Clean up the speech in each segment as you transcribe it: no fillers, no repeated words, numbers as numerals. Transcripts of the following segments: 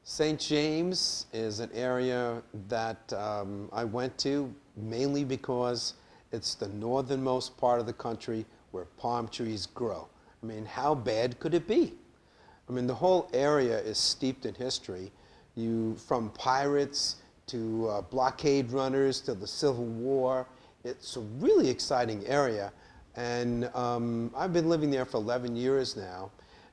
St. James is an area that I went to mainly because it's the northernmost part of the country where palm trees grow. I mean, how bad could it be? I mean, the whole area is steeped in history. From pirates to blockade runners to the Civil War. It's a really exciting area. And I've been living there for 11 years now.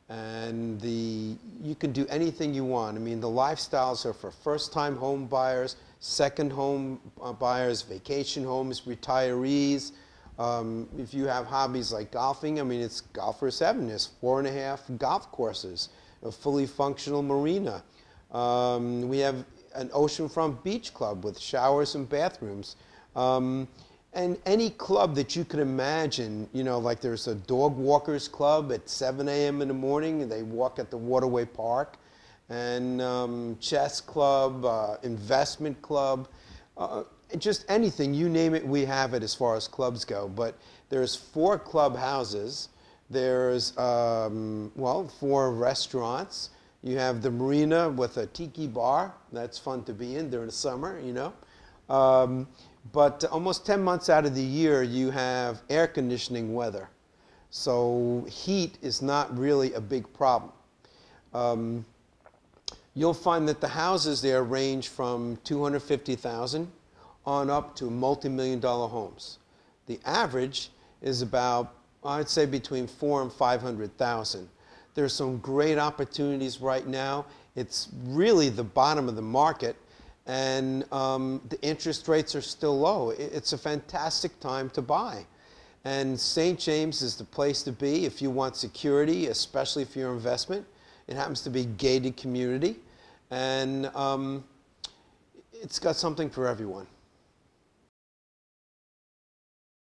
And you can do anything you want. I mean, the lifestyles are for first-time home buyers, second home buyers, vacation homes, retirees. If you have hobbies like golfing, I mean, it's golfers heaven. There's 4.5 golf courses, a fully functional marina. We have an oceanfront beach club with showers and bathrooms. And any club that you could imagine, you know, like there's a dog walkers club at 7 a.m. in the morning, and they walk at the Waterway Park, and chess club, investment club, just anything, you name it, we have it as far as clubs go. But there's 4 clubhouses, there's, 4 restaurants. You have the marina with a tiki bar, that's fun to be in during the summer, you know. But almost 10 months out of the year, you have air conditioning weather. So heat is not really a big problem. You'll find that the houses there range from $250,000 on up to multi-million-dollar homes. The average is about, I'd say, between $400,000 and $500,000. There's some great opportunities right now. It's really the bottom of the market. And the interest rates are still low. It's a fantastic time to buy. And St. James is the place to be if you want security, especially for your investment. It happens to be a gated community. And it's got something for everyone.